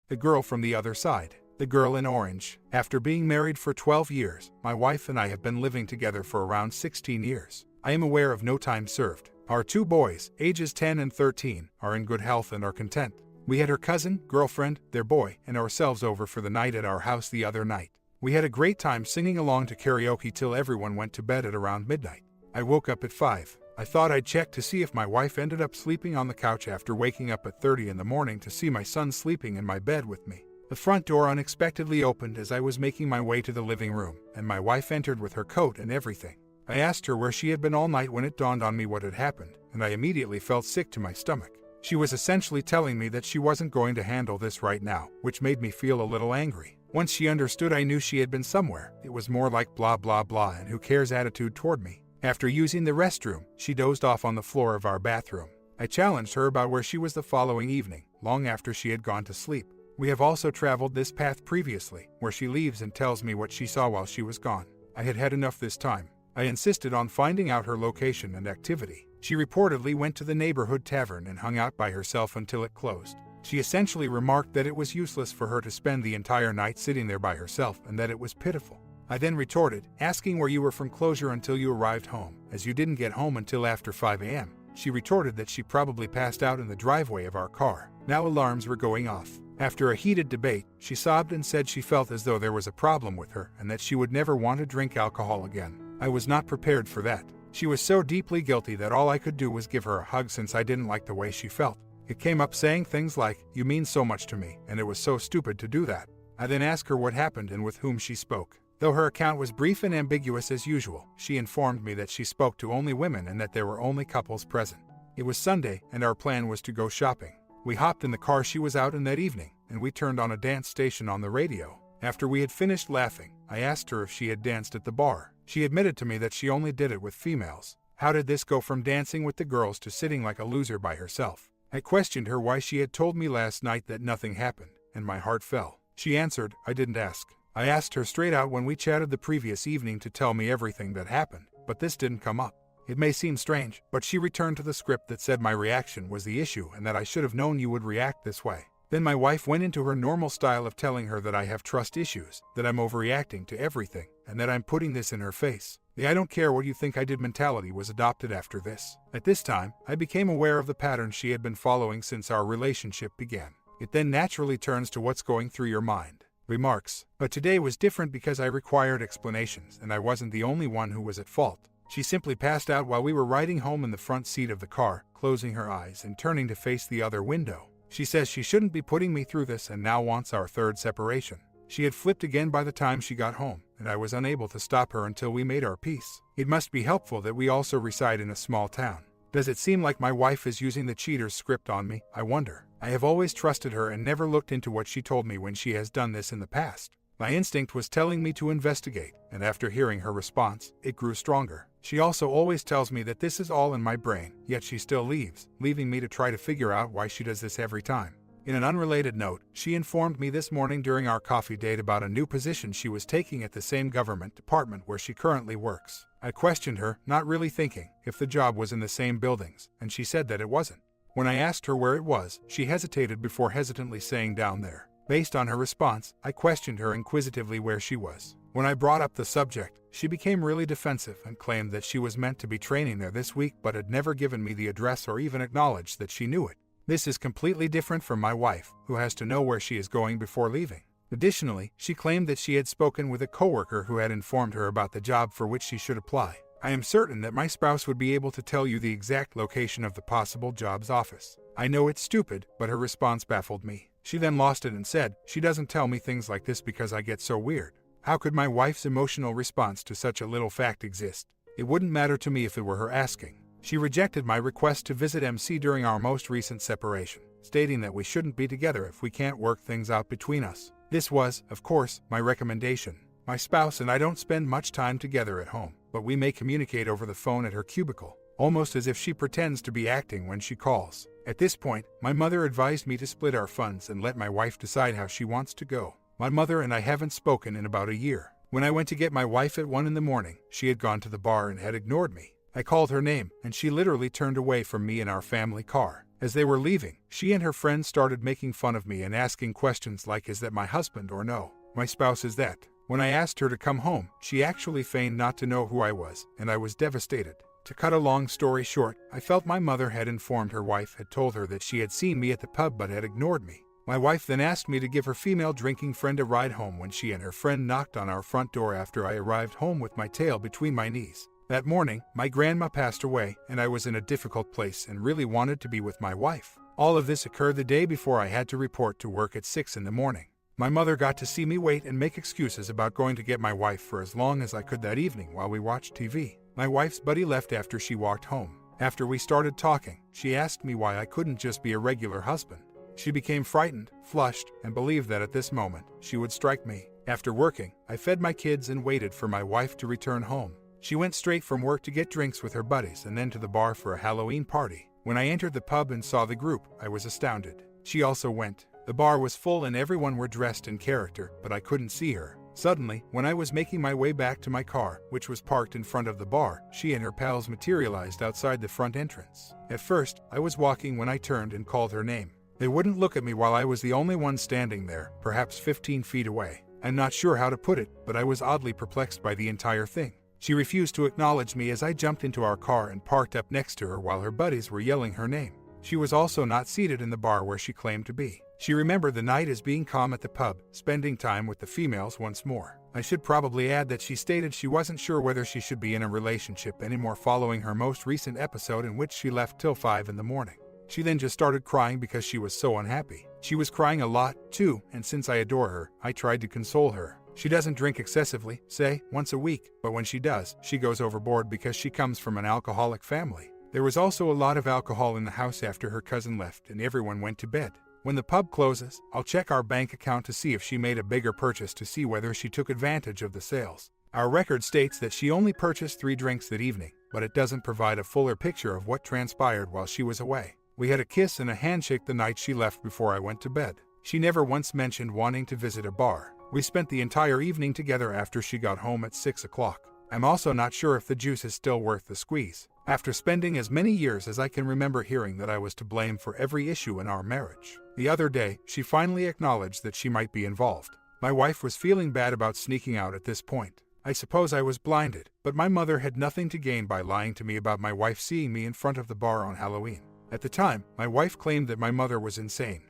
The girl from the other side. The girl in orange. After being married for 12 years, my wife and I have been living together for around 16 years. I am aware of no time served. Our 2 boys, ages 10 and 13, are in good health and are content. We had her cousin, girlfriend, their boy, and ourselves over for the night at our house the other night. We had a great time singing along to karaoke till everyone went to bed at around midnight. I woke up at 5. I thought I'd check to see if my wife ended up sleeping on the couch after waking up at 30 in the morning to see my son sleeping in my bed with me. The front door unexpectedly opened as I was making my way to the living room, and my wife entered with her coat and everything. I asked her where she had been all night when it dawned on me what had happened, and I immediately felt sick to my stomach. She was essentially telling me that she wasn't going to handle this right now, which made me feel a little angry. Once she understood, I knew she had been somewhere. It was more like blah blah blah and who cares attitude toward me. After using the restroom, she dozed off on the floor of our bathroom. I challenged her about where she was the following evening, long after she had gone to sleep. We have also traveled this path previously, where she leaves and tells me what she saw while she was gone. I had had enough this time. I insisted on finding out her location and activity. She reportedly went to the neighborhood tavern and hung out by herself until it closed. She essentially remarked that it was useless for her to spend the entire night sitting there by herself and that it was pitiful. I then retorted, asking where you were from closure until you arrived home, as you didn't get home until after 5 a.m. She retorted that she probably passed out in the driveway of our car. Now alarms were going off. After a heated debate, she sobbed and said she felt as though there was a problem with her and that she would never want to drink alcohol again. I was not prepared for that. She was so deeply guilty that all I could do was give her a hug since I didn't like the way she felt. It came up saying things like, "You mean so much to me," and it was so stupid to do that. I then asked her what happened and with whom she spoke. Though her account was brief and ambiguous as usual, she informed me that she spoke to only women and that there were only couples present. It was Sunday, and our plan was to go shopping. We hopped in the car she was out in that evening, and we turned on a dance station on the radio. After we had finished laughing, I asked her if she had danced at the bar. She admitted to me that she only did it with females. How did this go from dancing with the girls to sitting like a loser by herself? I questioned her why she had told me last night that nothing happened, and my heart fell. She answered, "I didn't ask." I asked her straight out when we chatted the previous evening to tell me everything that happened, but this didn't come up. It may seem strange, but she returned to the script that said my reaction was the issue and that I should have known you would react this way. Then my wife went into her normal style of telling her that I have trust issues, that I'm overreacting to everything, and that I'm putting this in her face. The "I don't care what you think I did" mentality was adopted after this. At this time, I became aware of the pattern she had been following since our relationship began. It then naturally turns to what's going through your mind. Remarks. But today was different because I required explanations, and I wasn't the only one who was at fault. She simply passed out while we were riding home in the front seat of the car, closing her eyes and turning to face the other window. She says she shouldn't be putting me through this and now wants our third separation. She had flipped again by the time she got home, and I was unable to stop her until we made our peace. It must be helpful that we also reside in a small town. Does it seem like my wife is using the cheater's script on me? I wonder. I have always trusted her and never looked into what she told me when she has done this in the past. My instinct was telling me to investigate, and after hearing her response, it grew stronger. She also always tells me that this is all in my brain, yet she still leaves, leaving me to try to figure out why she does this every time. In an unrelated note, she informed me this morning during our coffee date about a new position she was taking at the same government department where she currently works. I questioned her, not really thinking if the job was in the same buildings, and she said that it wasn't. When I asked her where it was, she hesitated before hesitantly saying down there. Based on her response, I questioned her inquisitively where she was. When I brought up the subject, she became really defensive and claimed that she was meant to be training there this week but had never given me the address or even acknowledged that she knew it. This is completely different from my wife, who has to know where she is going before leaving. Additionally, she claimed that she had spoken with a coworker who had informed her about the job for which she should apply. I am certain that my spouse would be able to tell you the exact location of the possible job's office. I know it's stupid, but her response baffled me. She then lost it and said, "She doesn't tell me things like this because I get so weird." How could my wife's emotional response to such a little fact exist? It wouldn't matter to me if it were her asking. She rejected my request to visit MC during our most recent separation, stating that we shouldn't be together if we can't work things out between us. This was, of course, my recommendation. My spouse and I don't spend much time together at home, but we may communicate over the phone at her cubicle, almost as if she pretends to be acting when she calls. At this point, my mother advised me to split our funds and let my wife decide how she wants to go. My mother and I haven't spoken in about a year. When I went to get my wife at 1 in the morning, she had gone to the bar and had ignored me. I called her name, and she literally turned away from me in our family car. As they were leaving, she and her friends started making fun of me and asking questions like, "Is that my husband?" or "No, my spouse is that." When I asked her to come home, she actually feigned not to know who I was, and I was devastated. To cut a long story short, I felt my mother had informed her wife had told her that she had seen me at the pub but had ignored me. My wife then asked me to give her female drinking friend a ride home when she and her friend knocked on our front door after I arrived home with my tail between my knees. That morning, my grandma passed away, and I was in a difficult place and really wanted to be with my wife. All of this occurred the day before I had to report to work at 6 in the morning. My mother got to see me wait and make excuses about going to get my wife for as long as I could that evening while we watched TV. My wife's buddy left after she walked home. After we started talking, she asked me why I couldn't just be a regular husband. She became frightened, flushed, and believed that at this moment, she would strike me. After working, I fed my kids and waited for my wife to return home. She went straight from work to get drinks with her buddies and then to the bar for a Halloween party. When I entered the pub and saw the group, I was astounded. She also went. The bar was full and everyone were dressed in character, but I couldn't see her. Suddenly, when I was making my way back to my car, which was parked in front of the bar, she and her pals materialized outside the front entrance. At first, I was walking when I turned and called her name. They wouldn't look at me while I was the only one standing there, perhaps 15 feet away. I'm not sure how to put it, but I was oddly perplexed by the entire thing. She refused to acknowledge me as I jumped into our car and parked up next to her while her buddies were yelling her name. She was also not seated in the bar where she claimed to be. She remembered the night as being calm at the pub, spending time with the females once more. I should probably add that she stated she wasn't sure whether she should be in a relationship anymore following her most recent episode in which she left till 5 in the morning. She then just started crying because she was so unhappy. She was crying a lot, too, and since I adore her, I tried to console her. She doesn't drink excessively, say, once a week, but when she does, she goes overboard because she comes from an alcoholic family. There was also a lot of alcohol in the house after her cousin left and everyone went to bed. When the pub closes, I'll check our bank account to see if she made a bigger purchase to see whether she took advantage of the sales. Our record states that she only purchased 3 drinks that evening, but it doesn't provide a fuller picture of what transpired while she was away. We had a kiss and a handshake the night she left before I went to bed. She never once mentioned wanting to visit a bar. We spent the entire evening together after she got home at 6 o'clock. I'm also not sure if the juice is still worth the squeeze. After spending as many years as I can remember hearing that I was to blame for every issue in our marriage. The other day, she finally acknowledged that she might be involved. My wife was feeling bad about sneaking out at this point. I suppose I was blinded, but my mother had nothing to gain by lying to me about my wife seeing me in front of the bar on Halloween. At the time, my wife claimed that my mother was insane.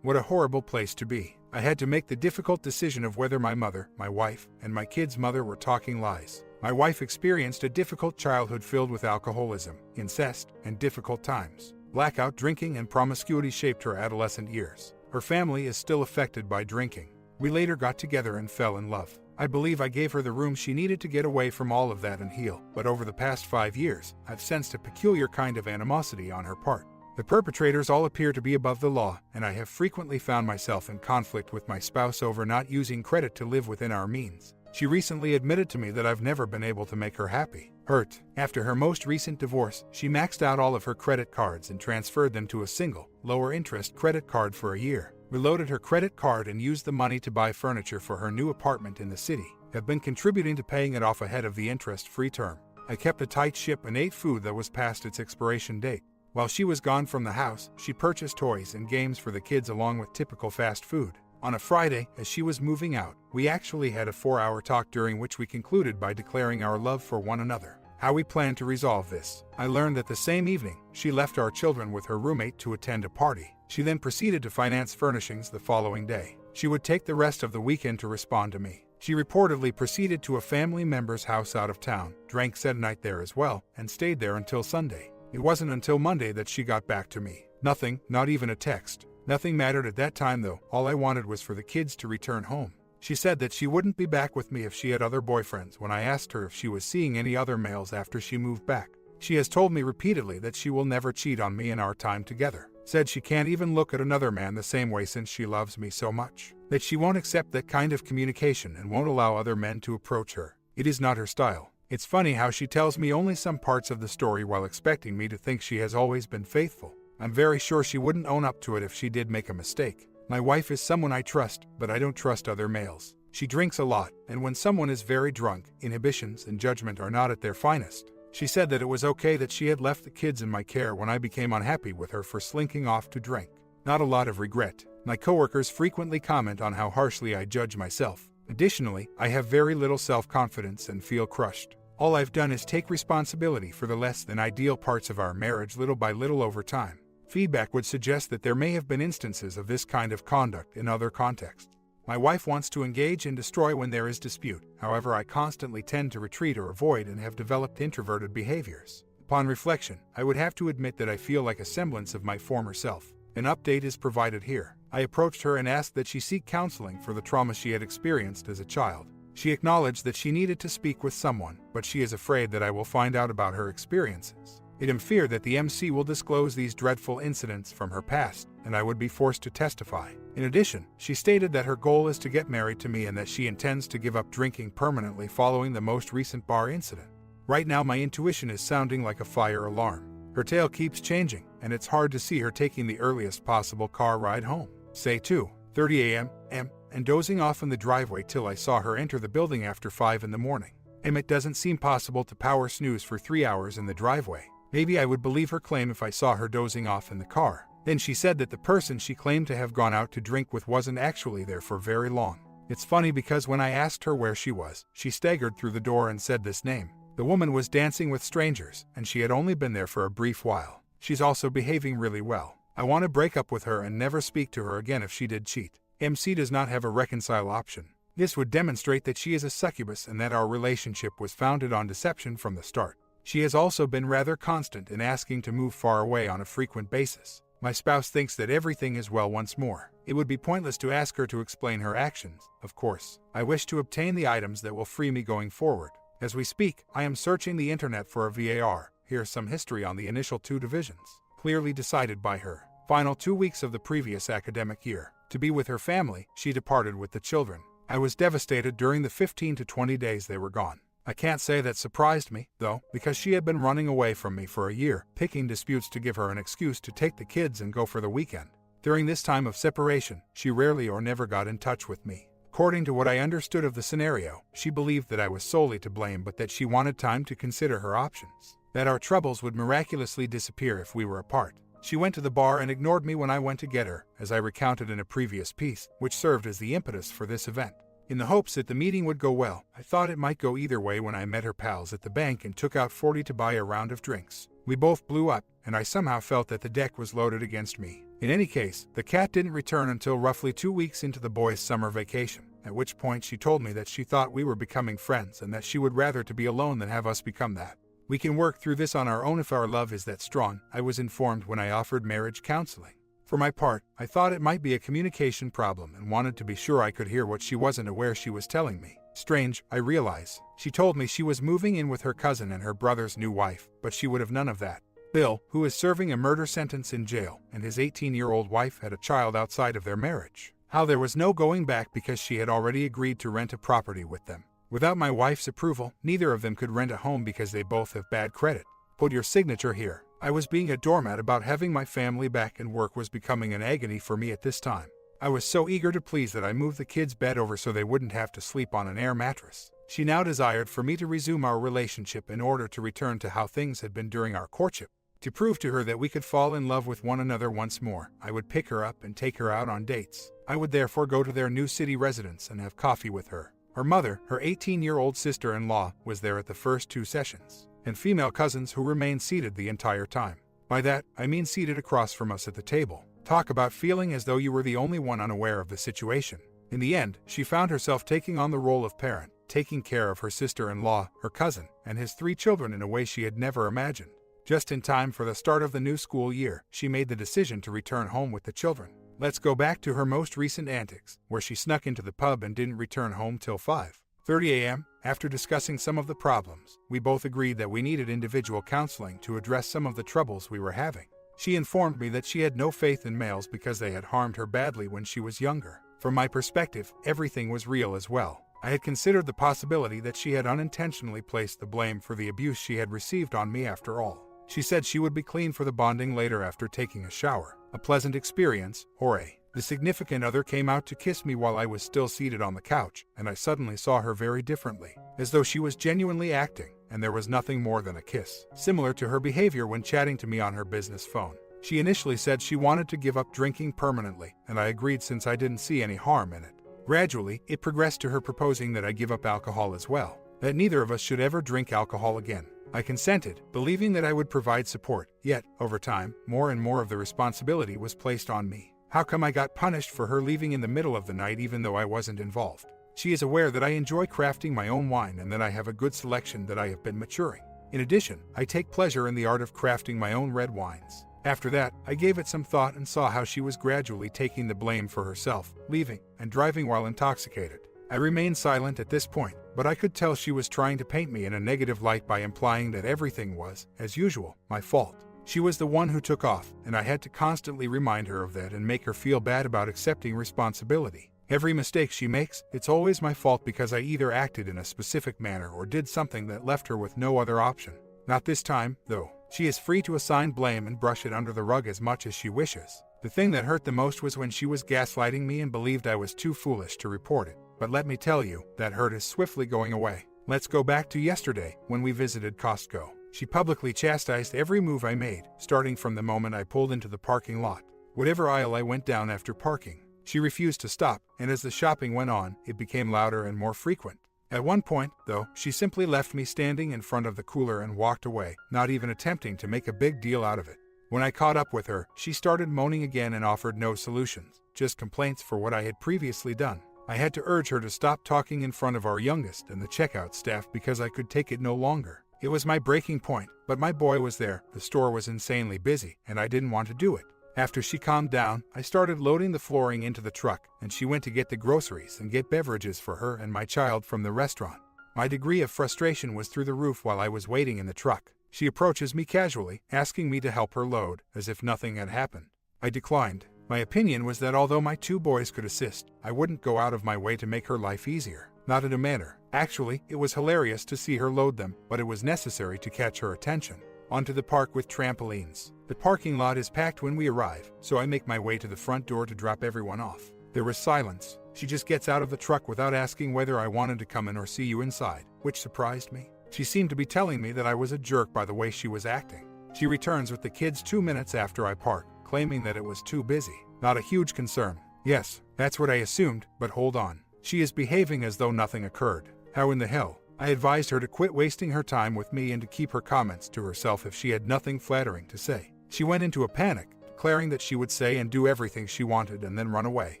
What a horrible place to be. I had to make the difficult decision of whether my mother, my wife, and my kid's mother were talking lies. My wife experienced a difficult childhood filled with alcoholism, incest, and difficult times. Blackout drinking and promiscuity shaped her adolescent years. Her family is still affected by drinking. We later got together and fell in love. I believe I gave her the room she needed to get away from all of that and heal, but over the past 5 years, I've sensed a peculiar kind of animosity on her part. The perpetrators all appear to be above the law, and I have frequently found myself in conflict with my spouse over not using credit to live within our means. She recently admitted to me that I've never been able to make her happy. Hurt. After her most recent divorce, she maxed out all of her credit cards and transferred them to a single, lower-interest credit card for a year. Reloaded her credit card and used the money to buy furniture for her new apartment in the city. Have been contributing to paying it off ahead of the interest-free term. I kept a tight ship and ate food that was past its expiration date. While she was gone from the house, she purchased toys and games for the kids along with typical fast food. On a Friday, as she was moving out, we actually had a 4-hour talk during which we concluded by declaring our love for one another. How we planned to resolve this. I learned that the same evening, she left our children with her roommate to attend a party. She then proceeded to finance furnishings the following day. She would take the rest of the weekend to respond to me. She reportedly proceeded to a family member's house out of town, drank said night there as well, and stayed there until Sunday. It wasn't until Monday that she got back to me. Nothing, not even a text. Nothing mattered at that time though. All I wanted was for the kids to return home. She said that she wouldn't be back with me if she had other boyfriends when I asked her if she was seeing any other males after she moved back. She has told me repeatedly that she will never cheat on me in our time together. Said she can't even look at another man the same way since she loves me so much. That she won't accept that kind of communication and won't allow other men to approach her. It is not her style. It's funny how she tells me only some parts of the story while expecting me to think she has always been faithful. I'm very sure she wouldn't own up to it if she did make a mistake. My wife is someone I trust, but I don't trust other males. She drinks a lot, and when someone is very drunk, inhibitions and judgment are not at their finest. She said that it was okay that she had left the kids in my care when I became unhappy with her for slinking off to drink. Not a lot of regret. My coworkers frequently comment on how harshly I judge myself. Additionally, I have very little self-confidence and feel crushed. All I've done is take responsibility for the less than ideal parts of our marriage little by little over time. Feedback would suggest that there may have been instances of this kind of conduct in other contexts. My wife wants to engage and destroy when there is dispute. However, I constantly tend to retreat or avoid and have developed introverted behaviors. Upon reflection, I would have to admit that I feel like a semblance of my former self. An update is provided here. I approached her and asked that she seek counseling for the trauma she had experienced as a child. She acknowledged that she needed to speak with someone, but she is afraid that I will find out about her experiences. I am feared that the MC will disclose these dreadful incidents from her past, and I would be forced to testify. In addition, she stated that her goal is to get married to me and that she intends to give up drinking permanently following the most recent bar incident. Right now my intuition is sounding like a fire alarm. Her tale keeps changing, and it's hard to see her taking the earliest possible car ride home, say 2:30 a.m., and dozing off in the driveway till I saw her enter the building after 5 in the morning. It doesn't seem possible to power snooze for 3 hours in the driveway. Maybe I would believe her claim if I saw her dozing off in the car. Then she said that the person she claimed to have gone out to drink with wasn't actually there for very long. It's funny because when I asked her where she was, she staggered through the door and said this name. The woman was dancing with strangers, and she had only been there for a brief while. She's also behaving really well. I want to break up with her and never speak to her again if she did cheat. MC does not have a reconcile option. This would demonstrate that she is a succubus and that our relationship was founded on deception from the start. She has also been rather constant in asking to move far away on a frequent basis. My spouse thinks that everything is well once more. It would be pointless to ask her to explain her actions, of course. I wish to obtain the items that will free me going forward. As we speak, I am searching the internet for a VAR. Here's some history on the initial 2 divisions, clearly decided by her. Final 2 weeks of the previous academic year. To be with her family, she departed with the children. I was devastated during the 15 to 20 days they were gone. I can't say that surprised me, though, because she had been running away from me for a year, picking disputes to give her an excuse to take the kids and go for the weekend. During this time of separation, she rarely or never got in touch with me. According to what I understood of the scenario, she believed that I was solely to blame but that she wanted time to consider her options, that our troubles would miraculously disappear if we were apart. She went to the bar and ignored me when I went to get her, as I recounted in a previous piece, which served as the impetus for this event. In the hopes that the meeting would go well, I thought it might go either way when I met her pals at the bank and took out 40 to buy a round of drinks. We both blew up, and I somehow felt that the deck was loaded against me. In any case, the cat didn't return until roughly 2 weeks into the boys' summer vacation, at which point she told me that she thought we were becoming friends and that she would rather to be alone than have us become that. We can work through this on our own if our love is that strong, I was informed when I offered marriage counseling. For my part, I thought it might be a communication problem and wanted to be sure I could hear what she wasn't aware she was telling me. Strange, I realize. She told me she was moving in with her cousin and her brother's new wife, but she would have none of that. Bill, who is serving a murder sentence in jail, and his 18-year-old wife had a child outside of their marriage. How there was no going back because she had already agreed to rent a property with them. Without my wife's approval, neither of them could rent a home because they both have bad credit. Put your signature here. I was being a doormat about having my family back, and work was becoming an agony for me at this time. I was so eager to please that I moved the kids' bed over so they wouldn't have to sleep on an air mattress. She now desired for me to resume our relationship in order to return to how things had been during our courtship. To prove to her that we could fall in love with one another once more, I would pick her up and take her out on dates. I would therefore go to their new city residence and have coffee with her. Her mother, her 18-year-old sister-in-law, was there at the first 2 sessions, and female cousins who remained seated the entire time. By that, I mean seated across from us at the table. Talk about feeling as though you were the only one unaware of the situation. In the end, she found herself taking on the role of parent, taking care of her sister-in-law, her cousin, and his 3 children in a way she had never imagined. Just in time for the start of the new school year, she made the decision to return home with the children. Let's go back to her most recent antics, where she snuck into the pub and didn't return home till 5:30 a.m. After discussing some of the problems, we both agreed that we needed individual counseling to address some of the troubles we were having. She informed me that she had no faith in males because they had harmed her badly when she was younger. From my perspective, everything was real as well. I had considered the possibility that she had unintentionally placed the blame for the abuse she had received on me after all. She said she would be clean for the bonding later after taking a shower. A pleasant experience, hooray. The significant other came out to kiss me while I was still seated on the couch, and I suddenly saw her very differently, as though she was genuinely acting. and there was nothing more than a kiss, similar to her behavior when chatting to me on her business phone. She initially said she wanted to give up drinking permanently, and I agreed since I didn't see any harm in it. Gradually, it progressed to her proposing that I give up alcohol as well, that neither of us should ever drink alcohol again. I consented, believing that I would provide support, yet, over time, more and more of the responsibility was placed on me. How come I got punished for her leaving in the middle of the night even though I wasn't involved? She is aware that I enjoy crafting my own wine and that I have a good selection that I have been maturing. In addition, I take pleasure in the art of crafting my own red wines. After that, I gave it some thought and saw how she was gradually taking the blame for herself, leaving, and driving while intoxicated. I remained silent at this point, but I could tell she was trying to paint me in a negative light by implying that everything was, as usual, my fault. She was the one who took off, and I had to constantly remind her of that and make her feel bad about accepting responsibility. Every mistake she makes, it's always my fault because I either acted in a specific manner or did something that left her with no other option. Not this time, though. She is free to assign blame and brush it under the rug as much as she wishes. The thing that hurt the most was when she was gaslighting me and believed I was too foolish to report it. But let me tell you, that hurt is swiftly going away. Let's go back to yesterday, when we visited Costco. She publicly chastised every move I made, starting from the moment I pulled into the parking lot. Whatever aisle I went down after parking, she refused to stop, and as the shopping went on, it became louder and more frequent. At one point, though, she simply left me standing in front of the cooler and walked away, not even attempting to make a big deal out of it. When I caught up with her, she started moaning again and offered no solutions, just complaints for what I had previously done. I had to urge her to stop talking in front of our youngest and the checkout staff because I could take it no longer. It was my breaking point, but my boy was there, the store was insanely busy, and I didn't want to do it. After she calmed down, I started loading the flooring into the truck, and she went to get the groceries and get beverages for her and my child from the restaurant. My degree of frustration was through the roof while I was waiting in the truck. She approaches me casually, asking me to help her load, as if nothing had happened. I declined. My opinion was that although my two boys could assist, I wouldn't go out of my way to make her life easier. Not in a manner. Actually, it was hilarious to see her load them, but it was necessary to catch her attention. Onto the park with trampolines. The parking lot is packed when we arrive, so I make my way to the front door to drop everyone off. There was silence. She just gets out of the truck without asking whether I wanted to come in or see you inside, which surprised me. She seemed to be telling me that I was a jerk by the way she was acting. She returns with the kids 2 minutes after I park, claiming that it was too busy. Not a huge concern. Yes, that's what I assumed, but hold on. She is behaving as though nothing occurred. How in the hell? I advised her to quit wasting her time with me and to keep her comments to herself if she had nothing flattering to say. She went into a panic, declaring that she would say and do everything she wanted and then run away.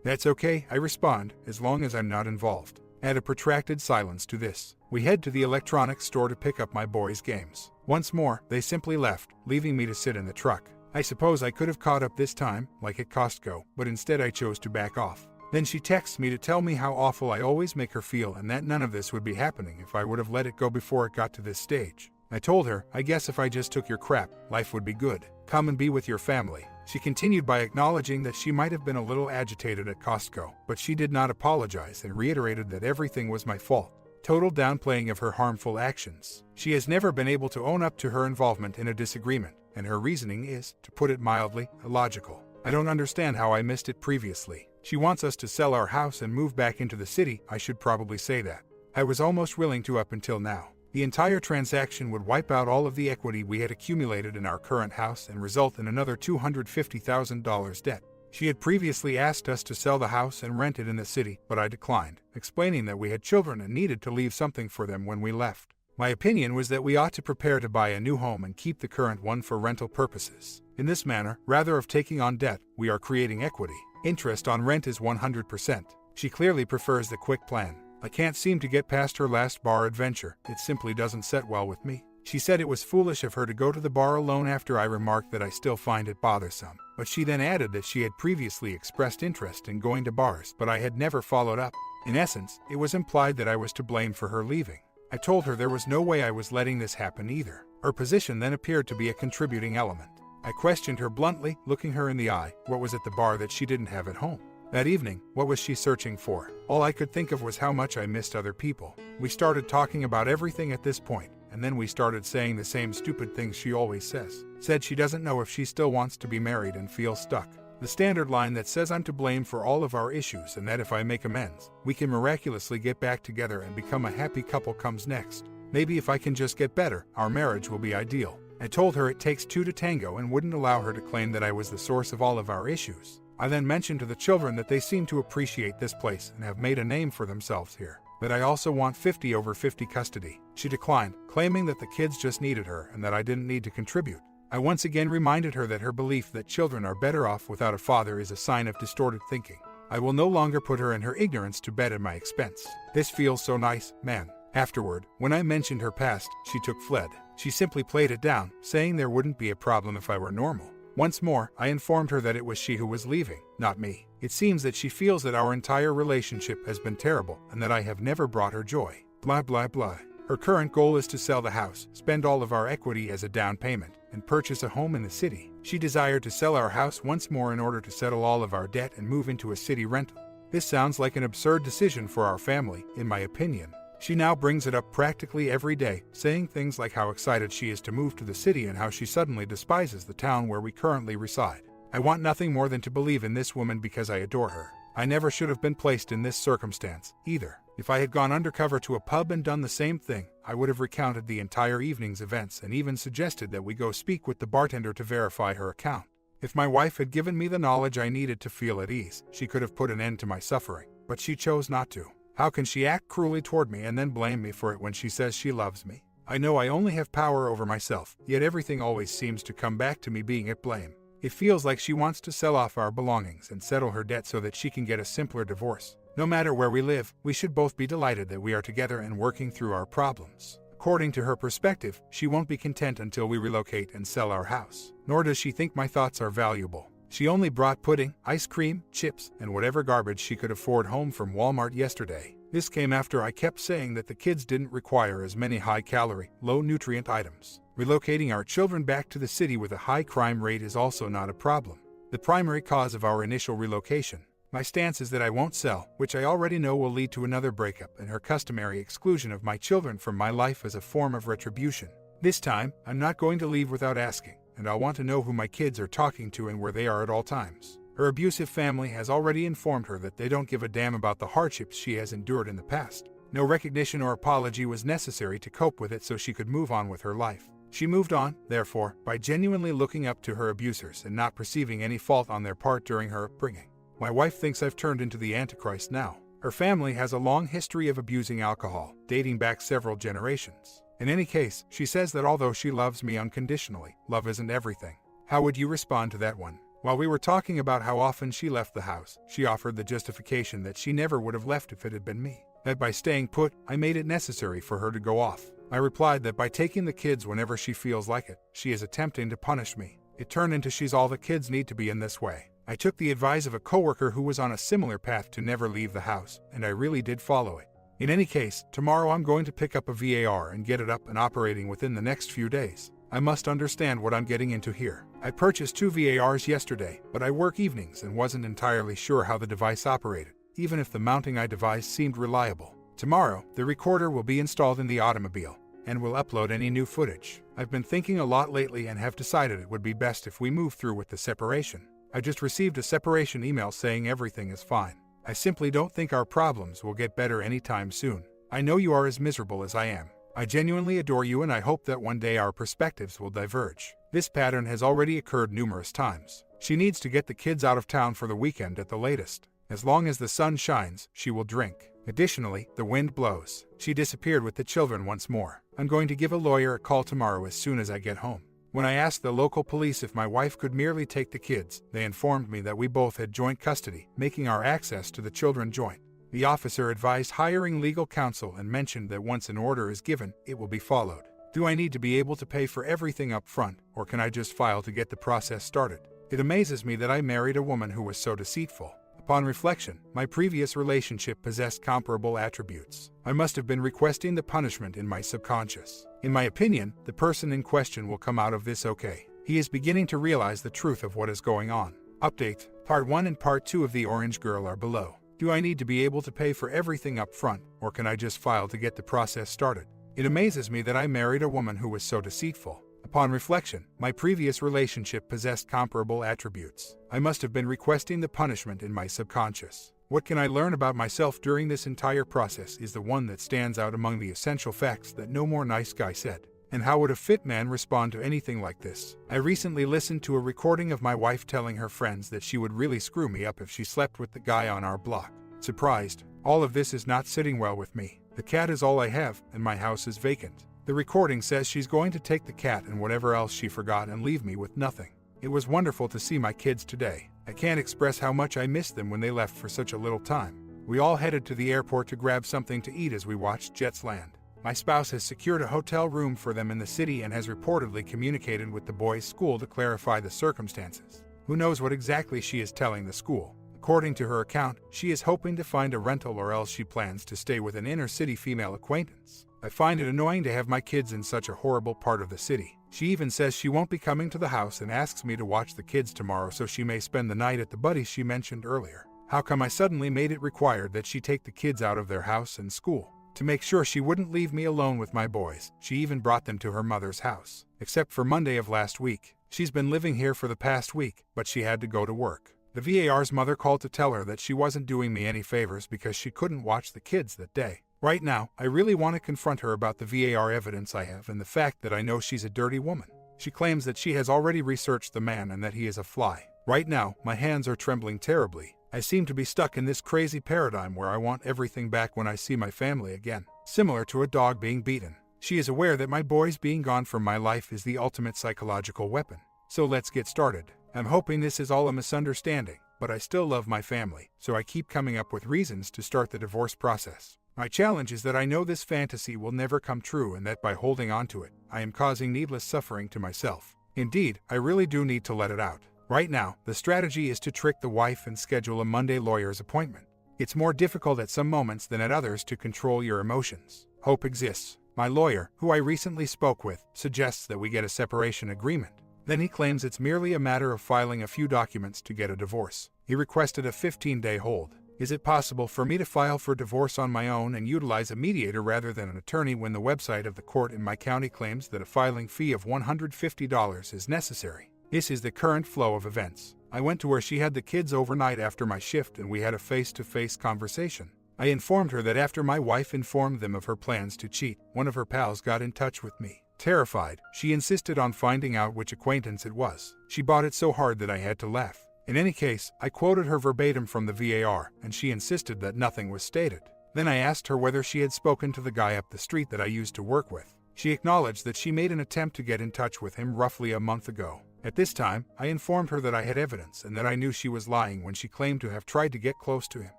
That's okay, I respond, as long as I'm not involved. Add a protracted silence to this. We head to the electronics store to pick up my boys' games. Once more, they simply left, leaving me to sit in the truck. I suppose I could have caught up this time, like at Costco, but instead I chose to back off. Then she texts me to tell me how awful I always make her feel and that none of this would be happening if I would have let it go before it got to this stage. I told her, I guess if I just took your crap, life would be good. Come and be with your family. She continued by acknowledging that she might have been a little agitated at Costco, but she did not apologize and reiterated that everything was my fault. Total downplaying of her harmful actions. She has never been able to own up to her involvement in a disagreement, and her reasoning is, to put it mildly, illogical. I don't understand how I missed it previously. She wants us to sell our house and move back into the city. I should probably say that. I was almost willing to up until now. The entire transaction would wipe out all of the equity we had accumulated in our current house and result in another $250,000 debt. She had previously asked us to sell the house and rent it in the city, but I declined, explaining that we had children and needed to leave something for them when we left. My opinion was that we ought to prepare to buy a new home and keep the current one for rental purposes. In this manner, rather of taking on debt, we are creating equity. Interest on rent is 100%. She clearly prefers the quick plan. I can't seem to get past her last bar adventure. It simply doesn't set well with me. She said it was foolish of her to go to the bar alone after I remarked that I still find it bothersome. But she then added that she had previously expressed interest in going to bars, but I had never followed up. In essence, it was implied that I was to blame for her leaving. I told her there was no way I was letting this happen either. Her position then appeared to be a contributing element. I questioned her bluntly, looking her in the eye. What was at the bar that she didn't have at home? That evening, what was she searching for? All I could think of was how much I missed other people. We started talking about everything at this point, and then we started saying the same stupid things she always says. Said she doesn't know if she still wants to be married and feels stuck. The standard line that says I'm to blame for all of our issues and that if I make amends, we can miraculously get back together and become a happy couple comes next. Maybe if I can just get better, our marriage will be ideal. I told her it takes two to tango and wouldn't allow her to claim that I was the source of all of our issues. I then mentioned to the children that they seem to appreciate this place and have made a name for themselves here, that I also want 50/50 custody. She declined, claiming that the kids just needed her and that I didn't need to contribute. I once again reminded her that her belief that children are better off without a father is a sign of distorted thinking. I will no longer put her and her ignorance to bed at my expense. This feels so nice, man. Afterward, when I mentioned her past, she fled. She simply played it down, saying there wouldn't be a problem if I were normal. Once more, I informed her that it was she who was leaving, not me. It seems that she feels that our entire relationship has been terrible and that I have never brought her joy. Blah blah blah. Her current goal is to sell the house, spend all of our equity as a down payment, and purchase a home in the city. She desired to sell our house once more in order to settle all of our debt and move into a city rental. This sounds like an absurd decision for our family, in my opinion. She now brings it up practically every day, saying things like how excited she is to move to the city and how she suddenly despises the town where we currently reside. I want nothing more than to believe in this woman because I adore her. I never should have been placed in this circumstance, either. If I had gone undercover to a pub and done the same thing, I would have recounted the entire evening's events and even suggested that we go speak with the bartender to verify her account. If my wife had given me the knowledge I needed to feel at ease, she could have put an end to my suffering, but she chose not to. How can she act cruelly toward me and then blame me for it when she says she loves me? I know I only have power over myself, yet everything always seems to come back to me being at blame. It feels like she wants to sell off our belongings and settle her debt so that she can get a simpler divorce. No matter where we live, we should both be delighted that we are together and working through our problems. According to her perspective, she won't be content until we relocate and sell our house. Nor does she think my thoughts are valuable. She only brought pudding, ice cream, chips, and whatever garbage she could afford home from Walmart yesterday. This came after I kept saying that the kids didn't require as many high-calorie, low-nutrient items. Relocating our children back to the city with a high crime rate is also not a problem. The primary cause of our initial relocation. My stance is that I won't sell, which I already know will lead to another breakup and her customary exclusion of my children from my life as a form of retribution. This time, I'm not going to leave without asking, and I'll want to know who my kids are talking to and where they are at all times. Her abusive family has already informed her that they don't give a damn about the hardships she has endured in the past. No recognition or apology was necessary to cope with it so she could move on with her life. She moved on, therefore, by genuinely looking up to her abusers and not perceiving any fault on their part during her upbringing. My wife thinks I've turned into the Antichrist now. Her family has a long history of abusing alcohol, dating back several generations. In any case, she says that although she loves me unconditionally, love isn't everything. How would you respond to that one? While we were talking about how often she left the house, she offered the justification that she never would have left if it had been me. That by staying put, I made it necessary for her to go off. I replied that by taking the kids whenever she feels like it, she is attempting to punish me. It turned into she's all the kids need to be in this way. I took the advice of a coworker who was on a similar path to never leave the house, and I really did follow it. In any case, tomorrow I'm going to pick up a VAR and get it up and operating within the next few days. I must understand what I'm getting into here. I purchased 2 VARs yesterday, but I work evenings and wasn't entirely sure how the device operated, even if the mounting I devised seemed reliable. Tomorrow, the recorder will be installed in the automobile, and will upload any new footage. I've been thinking a lot lately and have decided it would be best if we move through with the separation. I just received a separation email saying everything is fine. I simply don't think our problems will get better anytime soon. I know you are as miserable as I am. I genuinely adore you and I hope that one day our perspectives will diverge. This pattern has already occurred numerous times. She needs to get the kids out of town for the weekend at the latest. As long as the sun shines, she will drink. Additionally, the wind blows. She disappeared with the children once more. I'm going to give a lawyer a call tomorrow as soon as I get home. When I asked the local police if my wife could merely take the kids, they informed me that we both had joint custody, making our access to the children joint. The officer advised hiring legal counsel and mentioned that once an order is given, it will be followed. Do I need to be able to pay for everything up front, or can I just file to get the process started? It amazes me that I married a woman who was so deceitful. Upon reflection, my previous relationship possessed comparable attributes. I must have been requesting the punishment in my subconscious. In my opinion, the person in question will come out of this okay. He is beginning to realize the truth of what is going on. Update: Part 1 and Part 2 of The Orange Girl are below. Do I need to be able to pay for everything up front, or can I just file to get the process started? It amazes me that I married a woman who was so deceitful. Upon reflection, my previous relationship possessed comparable attributes. I must have been requesting the punishment in my subconscious. What can I learn about myself during this entire process is the one that stands out among the essential facts that no more nice guy said. And how would a fit man respond to anything like this? I recently listened to a recording of my wife telling her friends that she would really screw me up if she slept with the guy on our block. Surprised, all of this is not sitting well with me. The cat is all I have, and my house is vacant. The recording says she's going to take the cat and whatever else she forgot and leave me with nothing. It was wonderful to see my kids today. I can't express how much I missed them when they left for such a little time. We all headed to the airport to grab something to eat as we watched jets land. My spouse has secured a hotel room for them in the city and has reportedly communicated with the boys' school to clarify the circumstances. Who knows what exactly she is telling the school? According to her account, she is hoping to find a rental or else she plans to stay with an inner-city female acquaintance. I find it annoying to have my kids in such a horrible part of the city. She even says she won't be coming to the house and asks me to watch the kids tomorrow so she may spend the night at the buddies she mentioned earlier. How come I suddenly made it required that she take the kids out of their house and school? To make sure she wouldn't leave me alone with my boys, she even brought them to her mother's house. Except for Monday of last week. She's been living here for the past week, but she had to go to work. The VAR's mother called to tell her that she wasn't doing me any favors because she couldn't watch the kids that day. Right now, I really want to confront her about the VAR evidence I have and the fact that I know she's a dirty woman. She claims that she has already researched the man and that he is a fly. Right now, my hands are trembling terribly. I seem to be stuck in this crazy paradigm where I want everything back when I see my family again, similar to a dog being beaten. She is aware that my boys being gone from my life is the ultimate psychological weapon. So let's get started. I'm hoping this is all a misunderstanding, but I still love my family, so I keep coming up with reasons to start the divorce process. My challenge is that I know this fantasy will never come true and that by holding on to it, I am causing needless suffering to myself. Indeed, I really do need to let it out. Right now, the strategy is to trick the wife and schedule a Monday lawyer's appointment. It's more difficult at some moments than at others to control your emotions. Hope exists. My lawyer, who I recently spoke with, suggests that we get a separation agreement. Then he claims it's merely a matter of filing a few documents to get a divorce. He requested a 15-day hold. Is it possible for me to file for divorce on my own and utilize a mediator rather than an attorney when the website of the court in my county claims that a filing fee of $150 is necessary? This is the current flow of events. I went to where she had the kids overnight after my shift and we had a face-to-face conversation. I informed her that after my wife informed them of her plans to cheat, one of her pals got in touch with me. Terrified, she insisted on finding out which acquaintance it was. She bought it so hard that I had to laugh. In any case, I quoted her verbatim from the VAR, and she insisted that nothing was stated. Then I asked her whether she had spoken to the guy up the street that I used to work with. She acknowledged that she made an attempt to get in touch with him roughly a month ago. At this time, I informed her that I had evidence and that I knew she was lying when she claimed to have tried to get close to him.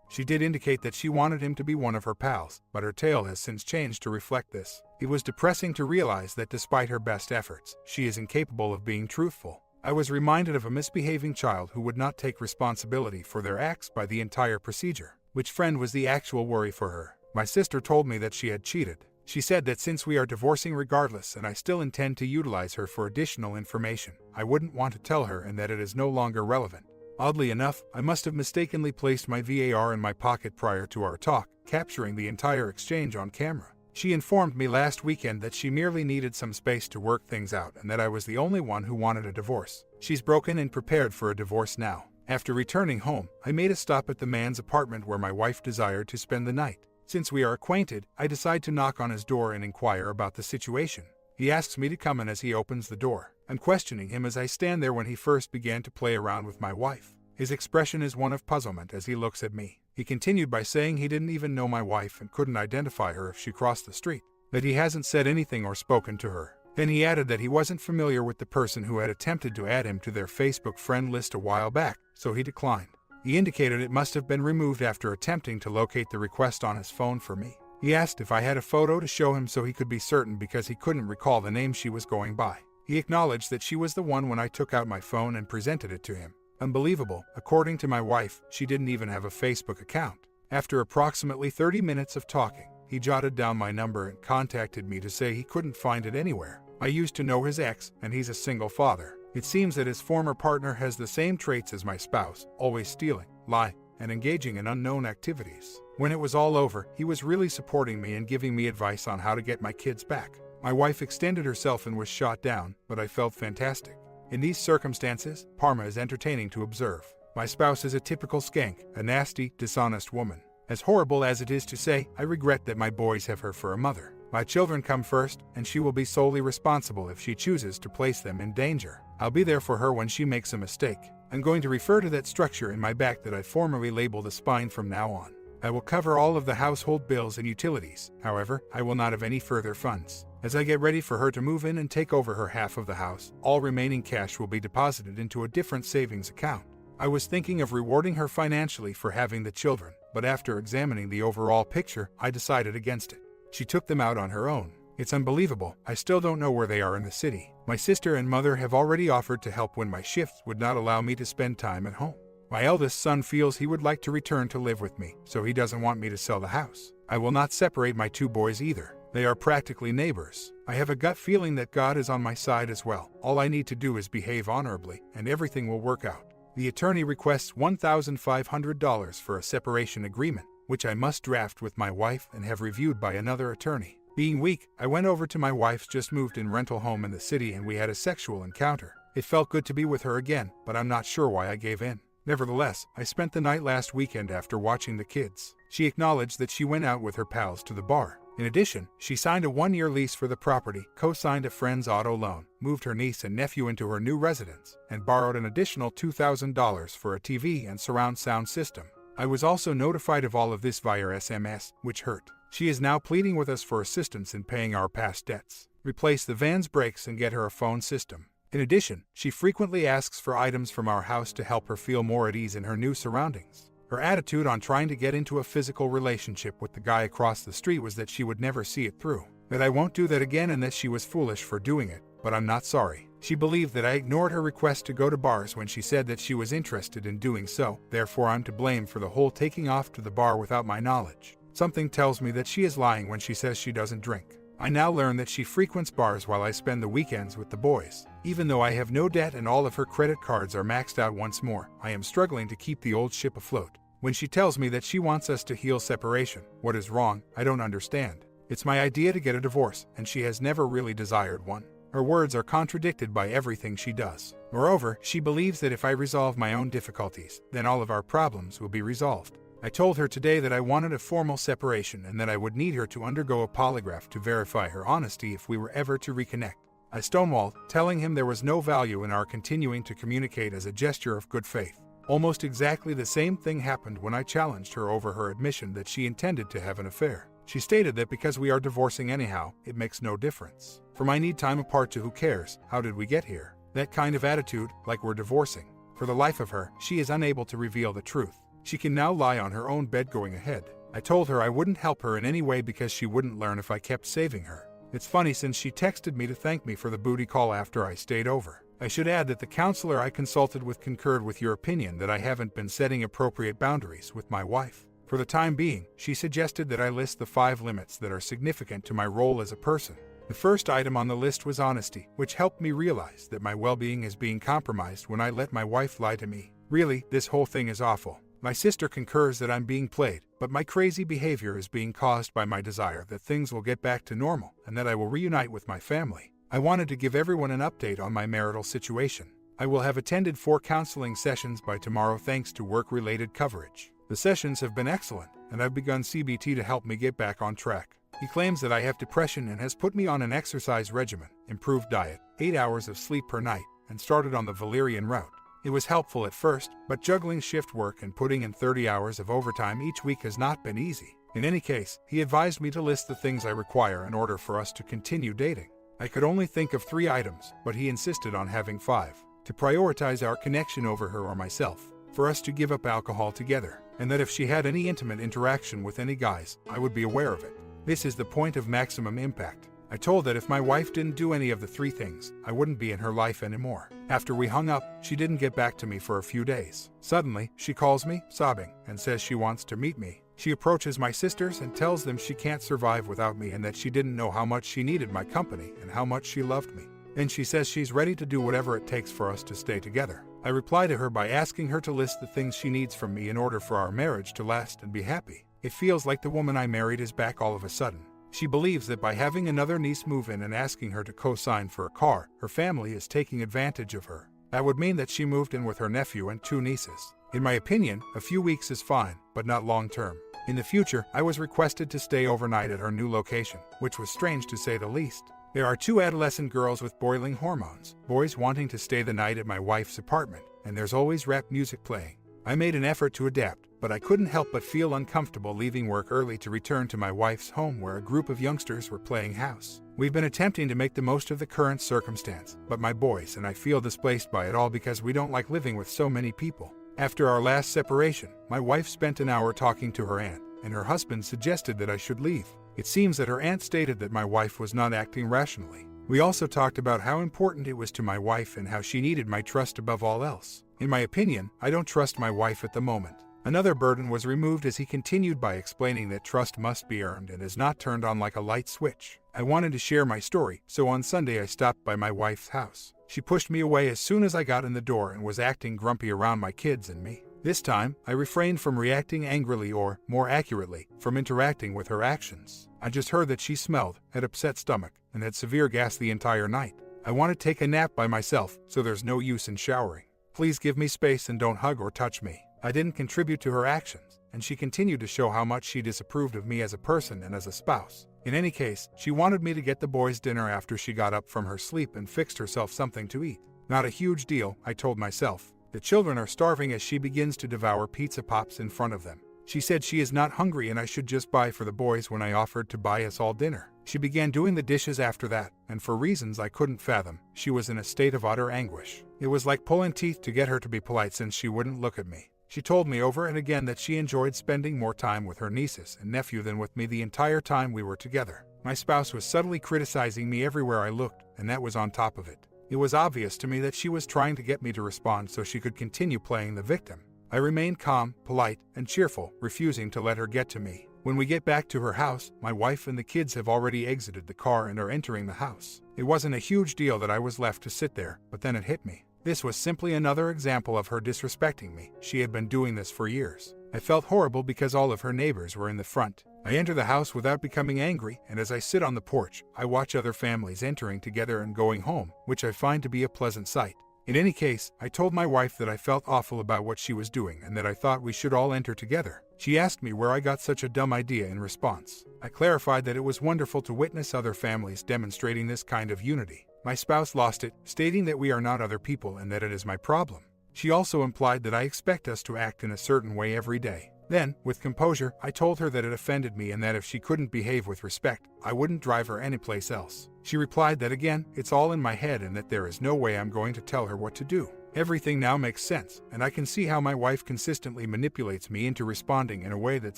She did indicate that she wanted him to be one of her pals, but her tale has since changed to reflect this. It was depressing to realize that despite her best efforts, she is incapable of being truthful. I was reminded of a misbehaving child who would not take responsibility for their acts by the entire procedure. Which friend was the actual worry for her? My sister told me that she had cheated. She said that since we are divorcing regardless and I still intend to utilize her for additional information, I wouldn't want to tell her and that it is no longer relevant. Oddly enough, I must have mistakenly placed my VAR in my pocket prior to our talk, capturing the entire exchange on camera. She informed me last weekend that she merely needed some space to work things out and that I was the only one who wanted a divorce. She's broken and prepared for a divorce now. After returning home, I made a stop at the man's apartment where my wife desired to spend the night. Since we are acquainted, I decide to knock on his door and inquire about the situation. He asks me to come in as he opens the door. I'm questioning him as I stand there when he first began to play around with my wife. His expression is one of puzzlement as he looks at me. He continued by saying he didn't even know my wife and couldn't identify her if she crossed the street, that he hasn't said anything or spoken to her. Then he added that he wasn't familiar with the person who had attempted to add him to their Facebook friend list a while back, so he declined. He indicated it must have been removed after attempting to locate the request on his phone for me. He asked if I had a photo to show him so he could be certain because he couldn't recall the name she was going by. He acknowledged that she was the one when I took out my phone and presented it to him. Unbelievable, according to my wife, she didn't even have a Facebook account. After approximately 30 minutes of talking, he jotted down my number and contacted me to say he couldn't find it anywhere. I used to know his ex, and he's a single father. It seems that his former partner has the same traits as my spouse, always stealing, lying, and engaging in unknown activities. When it was all over, he was really supporting me and giving me advice on how to get my kids back. My wife extended herself and was shot down, but I felt fantastic. In these circumstances, Parma is entertaining to observe. My spouse is a typical skank, a nasty, dishonest woman. As horrible as it is to say, I regret that my boys have her for a mother. My children come first, and she will be solely responsible if she chooses to place them in danger. I'll be there for her when she makes a mistake. I'm going to refer to that structure in my back that I formerly labeled a spine from now on. I will cover all of the household bills and utilities. However, I will not have any further funds. As I get ready for her to move in and take over her half of the house, all remaining cash will be deposited into a different savings account. I was thinking of rewarding her financially for having the children, but after examining the overall picture, I decided against it. She took them out on her own. It's unbelievable. I still don't know where they are in the city. My sister and mother have already offered to help when my shifts would not allow me to spend time at home. My eldest son feels he would like to return to live with me, so he doesn't want me to sell the house. I will not separate my two boys either. They are practically neighbors. I have a gut feeling that God is on my side as well. All I need to do is behave honorably, and everything will work out. The attorney requests $1,500 for a separation agreement, which I must draft with my wife and have reviewed by another attorney. Being weak, I went over to my wife's just moved in rental home in the city and we had a sexual encounter. It felt good to be with her again, but I'm not sure why I gave in. Nevertheless, I spent the night last weekend after watching the kids. She acknowledged that she went out with her pals to the bar. In addition, she signed a 1-year lease for the property, co-signed a friend's auto loan, moved her niece and nephew into her new residence, and borrowed an additional $2,000 for a TV and surround sound system. I was also notified of all of this via SMS, which hurt. She is now pleading with us for assistance in paying our past debts, replace the van's brakes and get her a phone system. In addition, she frequently asks for items from our house to help her feel more at ease in her new surroundings. Her attitude on trying to get into a physical relationship with the guy across the street was that she would never see it through, that I won't do that again and that she was foolish for doing it, but I'm not sorry. She believed that I ignored her request to go to bars when she said that she was interested in doing so, therefore I'm to blame for the whole taking off to the bar without my knowledge. Something tells me that she is lying when she says she doesn't drink. I now learn that she frequents bars while I spend the weekends with the boys. Even though I have no debt and all of her credit cards are maxed out once more, I am struggling to keep the old ship afloat. When she tells me that she wants us to heal separation, what is wrong, I don't understand. It's my idea to get a divorce, and she has never really desired one. Her words are contradicted by everything she does. Moreover, she believes that if I resolve my own difficulties, then all of our problems will be resolved. I told her today that I wanted a formal separation and that I would need her to undergo a polygraph to verify her honesty if we were ever to reconnect. I stonewalled, telling him there was no value in our continuing to communicate as a gesture of good faith. Almost exactly the same thing happened when I challenged her over her admission that she intended to have an affair. She stated that because we are divorcing anyhow, it makes no difference. From I need time apart to who cares, how did we get here? That kind of attitude, like we're divorcing. For the life of her, she is unable to reveal the truth. She can now lie on her own bed going ahead. I told her I wouldn't help her in any way because she wouldn't learn if I kept saving her. It's funny since she texted me to thank me for the booty call after I stayed over. I should add that the counselor I consulted with concurred with your opinion that I haven't been setting appropriate boundaries with my wife. For the time being, she suggested that I list the 5 limits that are significant to my role as a person. The first item on the list was honesty, which helped me realize that my well-being is being compromised when I let my wife lie to me. Really, this whole thing is awful. My sister concurs that I'm being played, but my crazy behavior is being caused by my desire that things will get back to normal and that I will reunite with my family. I wanted to give everyone an update on my marital situation. I will have attended 4 counseling sessions by tomorrow thanks to work-related coverage. The sessions have been excellent, and I've begun CBT to help me get back on track. He claims that I have depression and has put me on an exercise regimen, improved diet, 8 hours of sleep per night, and started on the Valerian route. It was helpful at first, but juggling shift work and putting in 30 hours of overtime each week has not been easy. In any case, he advised me to list the things I require in order for us to continue dating. I could only think of 3 items, but he insisted on having 5. To prioritize our connection over her or myself, for us to give up alcohol together, and that if she had any intimate interaction with any guys, I would be aware of it. This is the point of maximum impact. I told that if my wife didn't do any of the 3 things, I wouldn't be in her life anymore. After we hung up, she didn't get back to me for a few days. Suddenly, she calls me, sobbing, and says she wants to meet me. She approaches my sisters and tells them she can't survive without me and that she didn't know how much she needed my company and how much she loved me. Then she says she's ready to do whatever it takes for us to stay together. I reply to her by asking her to list the things she needs from me in order for our marriage to last and be happy. It feels like the woman I married is back all of a sudden. She believes that by having another niece move in and asking her to co-sign for a car, her family is taking advantage of her. That would mean that she moved in with her nephew and 2 nieces. In my opinion, a few weeks is fine, but not long term. In the future, I was requested to stay overnight at her new location, which was strange to say the least. There are two adolescent girls with boiling hormones, boys wanting to stay the night at my wife's apartment, and there's always rap music playing. I made an effort to adapt, but I couldn't help but feel uncomfortable leaving work early to return to my wife's home where a group of youngsters were playing house. We've been attempting to make the most of the current circumstance, but my boys and I feel displaced by it all because we don't like living with so many people. After our last separation, my wife spent an hour talking to her aunt, and her husband suggested that I should leave. It seems that her aunt stated that my wife was not acting rationally. We also talked about how important it was to my wife and how she needed my trust above all else. In my opinion, I don't trust my wife at the moment. Another burden was removed as he continued by explaining that trust must be earned and is not turned on like a light switch. I wanted to share my story, so on Sunday I stopped by my wife's house. She pushed me away as soon as I got in the door and was acting grumpy around my kids and me. This time, I refrained from reacting angrily or, more accurately, from interacting with her actions. I just heard that she smelled, had upset stomach, and had severe gas the entire night. I want to take a nap by myself, so there's no use in showering. Please give me space and don't hug or touch me. I didn't contribute to her actions, and she continued to show how much she disapproved of me as a person and as a spouse. In any case, she wanted me to get the boys dinner after she got up from her sleep and fixed herself something to eat. Not a huge deal, I told myself. The children are starving as she begins to devour pizza pops in front of them. She said she is not hungry and I should just buy for the boys when I offered to buy us all dinner. She began doing the dishes after that, and for reasons I couldn't fathom, she was in a state of utter anguish. It was like pulling teeth to get her to be polite since she wouldn't look at me. She told me over and again that she enjoyed spending more time with her nieces and nephew than with me the entire time we were together. My spouse was subtly criticizing me everywhere I looked, and that was on top of it. It was obvious to me that she was trying to get me to respond so she could continue playing the victim. I remained calm, polite, and cheerful, refusing to let her get to me. When we get back to her house, my wife and the kids have already exited the car and are entering the house. It wasn't a huge deal that I was left to sit there, but then it hit me. This was simply another example of her disrespecting me. She had been doing this for years. I felt horrible because all of her neighbors were in the front. I enter the house without becoming angry, and as I sit on the porch, I watch other families entering together and going home, which I find to be a pleasant sight. In any case, I told my wife that I felt awful about what she was doing and that I thought we should all enter together. She asked me where I got such a dumb idea in response. I clarified that it was wonderful to witness other families demonstrating this kind of unity. My spouse lost it, stating that we are not other people and that it is my problem. She also implied that I expect us to act in a certain way every day. Then, with composure, I told her that it offended me and that if she couldn't behave with respect, I wouldn't drive her anyplace else. She replied that again, it's all in my head and that there is no way I'm going to tell her what to do. Everything now makes sense, and I can see how my wife consistently manipulates me into responding in a way that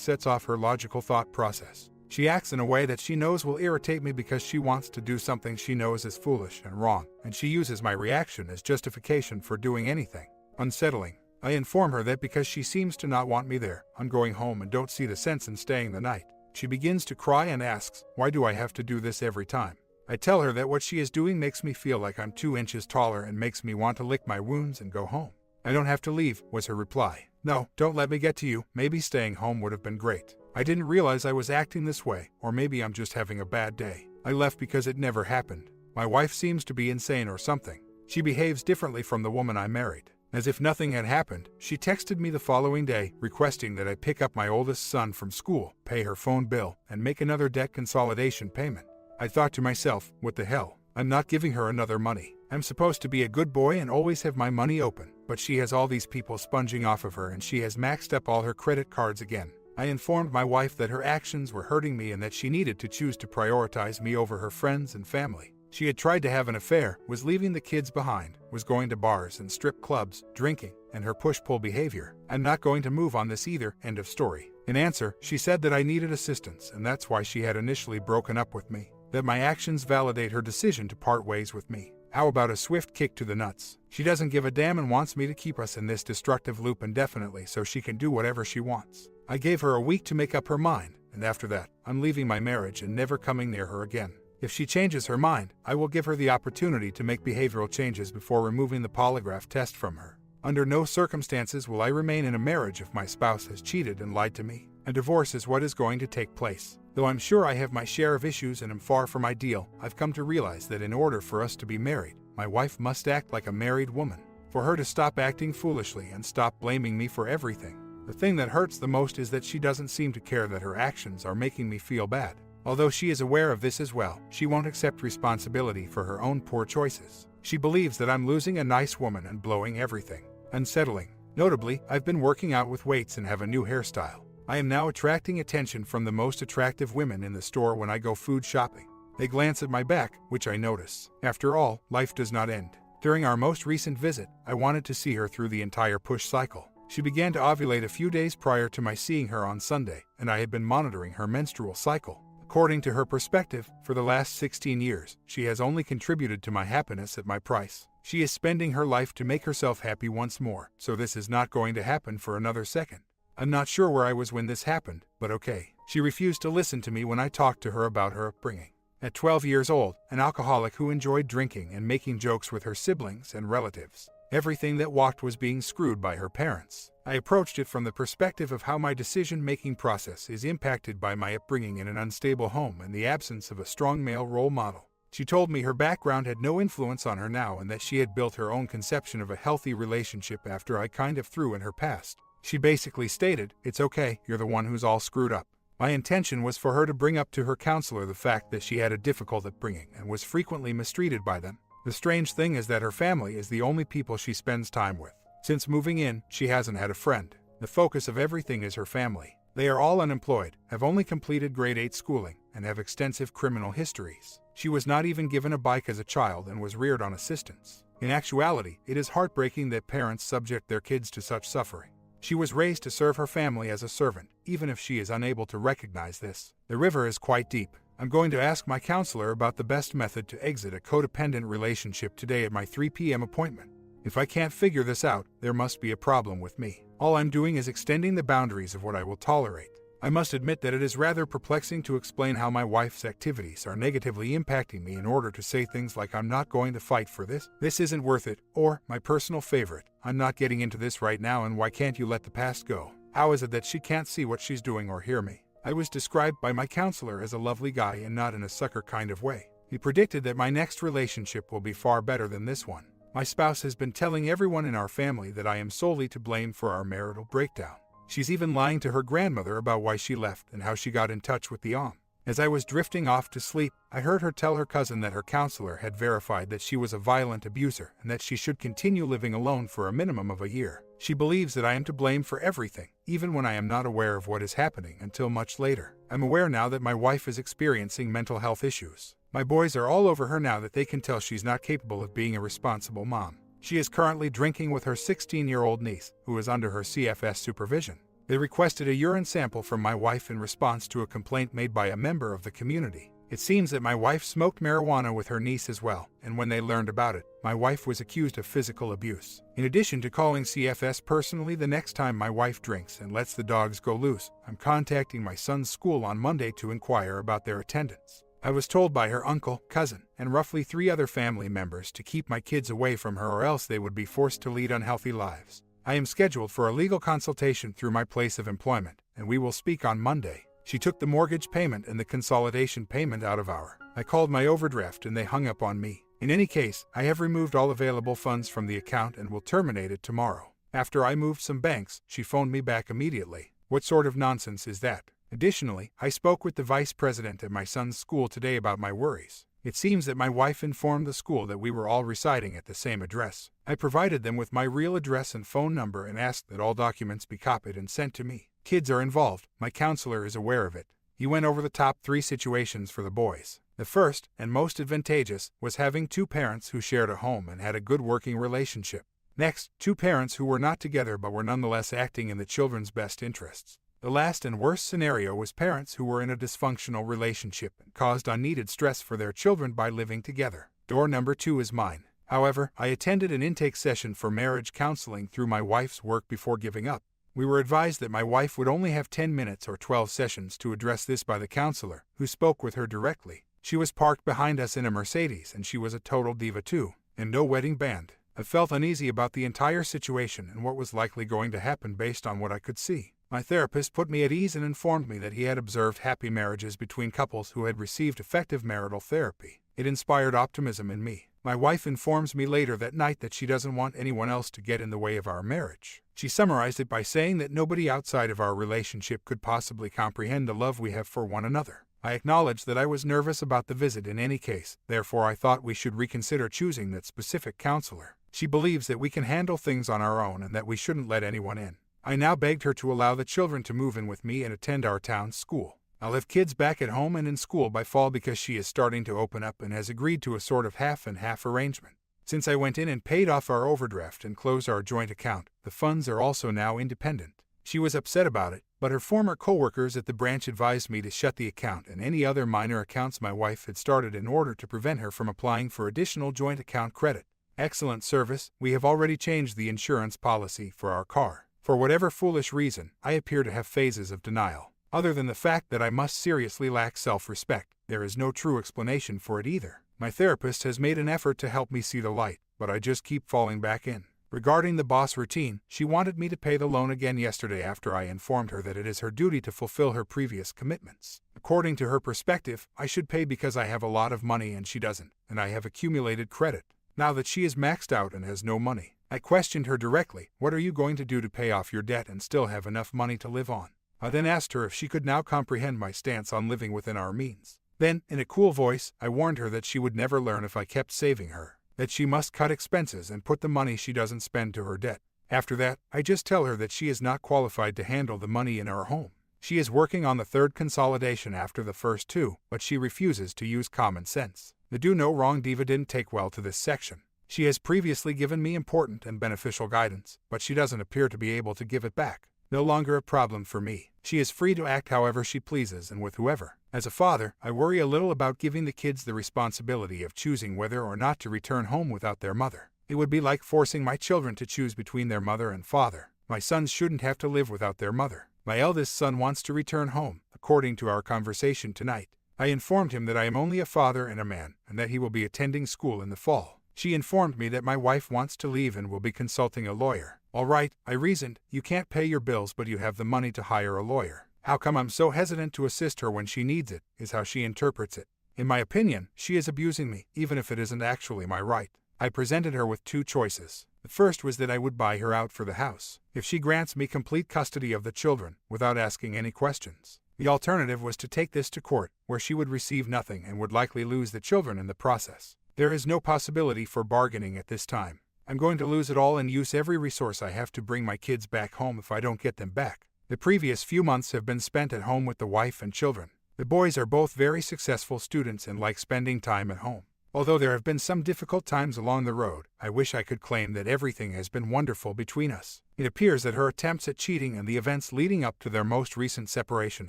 sets off her logical thought process. She acts in a way that she knows will irritate me because she wants to do something she knows is foolish and wrong, and she uses my reaction as justification for doing anything. Unsettling. I inform her that because she seems to not want me there, I'm going home and don't see the sense in staying the night. She begins to cry and asks, why do I have to do this every time? I tell her that what she is doing makes me feel like I'm 2 inches taller and makes me want to lick my wounds and go home. I don't have to leave, was her reply. No, don't let me get to you, maybe staying home would have been great. I didn't realize I was acting this way, or maybe I'm just having a bad day. I left because it never happened. My wife seems to be insane or something. She behaves differently from the woman I married. As if nothing had happened, she texted me the following day, requesting that I pick up my oldest son from school, pay her phone bill, and make another debt consolidation payment. I thought to myself, what the hell? I'm not giving her another money. I'm supposed to be a good boy and always have my money open, but she has all these people sponging off of her and she has maxed up all her credit cards again. I informed my wife that her actions were hurting me and that she needed to choose to prioritize me over her friends and family. She had tried to have an affair, was leaving the kids behind, was going to bars and strip clubs, drinking, and her push-pull behavior. I'm not going to move on this either, end of story. In answer, she said that I needed assistance and that's why she had initially broken up with me. That my actions validate her decision to part ways with me. How about a swift kick to the nuts? She doesn't give a damn and wants me to keep us in this destructive loop indefinitely so she can do whatever she wants. I gave her a week to make up her mind, and after that, I'm leaving my marriage and never coming near her again. If she changes her mind, I will give her the opportunity to make behavioral changes before removing the polygraph test from her. Under no circumstances will I remain in a marriage if my spouse has cheated and lied to me. A divorce is what is going to take place. Though I'm sure I have my share of issues and am far from ideal, I've come to realize that in order for us to be married, my wife must act like a married woman. for her to stop acting foolishly and stop blaming me for everything. The thing that hurts the most is that she doesn't seem to care that her actions are making me feel bad. Although she is aware of this as well, she won't accept responsibility for her own poor choices. She believes that I'm losing a nice woman and blowing everything. Unsettling. Notably, I've been working out with weights and have a new hairstyle. I am now attracting attention from the most attractive women in the store when I go food shopping. They glance at my back, which I notice. After all, life does not end. During our most recent visit, I wanted to see her through the entire push cycle. She began to ovulate a few days prior to my seeing her on Sunday, and I had been monitoring her menstrual cycle. According to her perspective, for the last 16 years, she has only contributed to my happiness at my price. She is spending her life to make herself happy once more, so this is not going to happen for another second. I'm not sure where I was when this happened, but okay. She refused to listen to me when I talked to her about her upbringing. At 12 years old, an alcoholic who enjoyed drinking and making jokes with her siblings and relatives. Everything that walked was being screwed by her parents. I approached it from the perspective of how my decision-making process is impacted by my upbringing in an unstable home and the absence of a strong male role model. She told me her background had no influence on her now and that she had built her own conception of a healthy relationship after I kind of threw in her past. She basically stated, "It's okay, you're the one who's all screwed up." My intention was for her to bring up to her counselor the fact that she had a difficult upbringing and was frequently mistreated by them. The strange thing is that her family is the only people she spends time with. Since moving in, she hasn't had a friend. The focus of everything is her family. They are all unemployed, have only completed grade 8 schooling, and have extensive criminal histories. She was not even given a bike as a child and was reared on assistance. In actuality, it is heartbreaking that parents subject their kids to such suffering. She was raised to serve her family as a servant, even if she is unable to recognize this. The river is quite deep. I'm going to ask my counselor about the best method to exit a codependent relationship today at my 3 p.m. appointment. If I can't figure this out, there must be a problem with me. All I'm doing is extending the boundaries of what I will tolerate. I must admit that it is rather perplexing to explain how my wife's activities are negatively impacting me in order to say things like "I'm not going to fight for this, this isn't worth it," or, my personal favorite, "I'm not getting into this right now and why can't you let the past go?" How is it that she can't see what she's doing or hear me? I was described by my counselor as a lovely guy and not in a sucker kind of way. He predicted that my next relationship will be far better than this one. My spouse has been telling everyone in our family that I am solely to blame for our marital breakdown. She's even lying to her grandmother about why she left and how she got in touch with the aunt. As I was drifting off to sleep, I heard her tell her cousin that her counselor had verified that she was a violent abuser and that she should continue living alone for a minimum of a year. She believes that I am to blame for everything, even when I am not aware of what is happening until much later. I'm aware now that my wife is experiencing mental health issues. My boys are all over her now that they can tell she's not capable of being a responsible mom. She is currently drinking with her 16-year-old niece, who is under her CFS supervision. They requested a urine sample from my wife in response to a complaint made by a member of the community. It seems that my wife smoked marijuana with her niece as well, and when they learned about it, my wife was accused of physical abuse. In addition to calling CFS personally the next time my wife drinks and lets the dogs go loose, I'm contacting my son's school on Monday to inquire about their attendance. I was told by her uncle, cousin, and roughly 3 other family members to keep my kids away from her or else they would be forced to lead unhealthy lives. I am scheduled for a legal consultation through my place of employment, and we will speak on Monday. She took the mortgage payment and the consolidation payment out of our. I called my overdraft and they hung up on me. In any case, I have removed all available funds from the account and will terminate it tomorrow. After I moved some banks, she phoned me back immediately. What sort of nonsense is that? Additionally, I spoke with the vice president at my son's school today about my worries. It seems that my wife informed the school that we were all residing at the same address. I provided them with my real address and phone number and asked that all documents be copied and sent to me. Kids are involved. My counselor is aware of it. He went over the top 3 situations for the boys. The first, and most advantageous, was having 2 parents who shared a home and had a good working relationship. Next, 2 parents who were not together but were nonetheless acting in the children's best interests. The last and worst scenario was parents who were in a dysfunctional relationship and caused unneeded stress for their children by living together. Door number 2 is mine. However, I attended an intake session for marriage counseling through my wife's work before giving up. We were advised that my wife would only have 10 minutes or 12 sessions to address this by the counselor, who spoke with her directly. She was parked behind us in a Mercedes and she was a total diva too, and no wedding band. I felt uneasy about the entire situation and what was likely going to happen based on what I could see. My therapist put me at ease and informed me that he had observed happy marriages between couples who had received effective marital therapy. It inspired optimism in me. My wife informs me later that night that she doesn't want anyone else to get in the way of our marriage. She summarized it by saying that nobody outside of our relationship could possibly comprehend the love we have for one another. I acknowledged that I was nervous about the visit in any case, therefore I thought we should reconsider choosing that specific counselor. She believes that we can handle things on our own and that we shouldn't let anyone in. I now begged her to allow the children to move in with me and attend our town school. I'll have kids back at home and in school by fall because she is starting to open up and has agreed to a sort of half and half arrangement. Since I went in and paid off our overdraft and closed our joint account, the funds are also now independent. She was upset about it, but her former co-workers at the branch advised me to shut the account and any other minor accounts my wife had started in order to prevent her from applying for additional joint account credit. Excellent service. We have already changed the insurance policy for our car. For whatever foolish reason, I appear to have phases of denial. Other than the fact that I must seriously lack self-respect, there is no true explanation for it either. My therapist has made an effort to help me see the light, but I just keep falling back in. Regarding the boss routine, she wanted me to pay the loan again yesterday after I informed her that it is her duty to fulfill her previous commitments. According to her perspective, I should pay because I have a lot of money and she doesn't, and I have accumulated credit. Now that she is maxed out and has no money, I questioned her directly, what are you going to do to pay off your debt and still have enough money to live on? I then asked her if she could now comprehend my stance on living within our means. Then, in a cool voice, I warned her that she would never learn if I kept saving her, that she must cut expenses and put the money she doesn't spend to her debt. After that, I just tell her that she is not qualified to handle the money in our home. She is working on the third consolidation after the first two, but she refuses to use common sense. The do no wrong diva didn't take well to this section. She has previously given me important and beneficial guidance, but she doesn't appear to be able to give it back. No longer a problem for me. She is free to act however she pleases and with whoever. As a father, I worry a little about giving the kids the responsibility of choosing whether or not to return home without their mother. It would be like forcing my children to choose between their mother and father. My sons shouldn't have to live without their mother. My eldest son wants to return home, according to our conversation tonight. I informed him that I am only a father and a man, and that he will be attending school in the fall. She informed me that my wife wants to leave and will be consulting a lawyer. All right, I reasoned, you can't pay your bills but you have the money to hire a lawyer. How come I'm so hesitant to assist her when she needs it, is how she interprets it. In my opinion, she is abusing me, even if it isn't actually my right. I presented her with two choices. The first was that I would buy her out for the house, if she grants me complete custody of the children, without asking any questions. The alternative was to take this to court, where she would receive nothing and would likely lose the children in the process. There is no possibility for bargaining at this time. I'm going to lose it all and use every resource I have to bring my kids back home if I don't get them back. The previous few months have been spent at home with the wife and children. The boys are both very successful students and like spending time at home. Although there have been some difficult times along the road, I wish I could claim that everything has been wonderful between us. It appears that her attempts at cheating and the events leading up to their most recent separation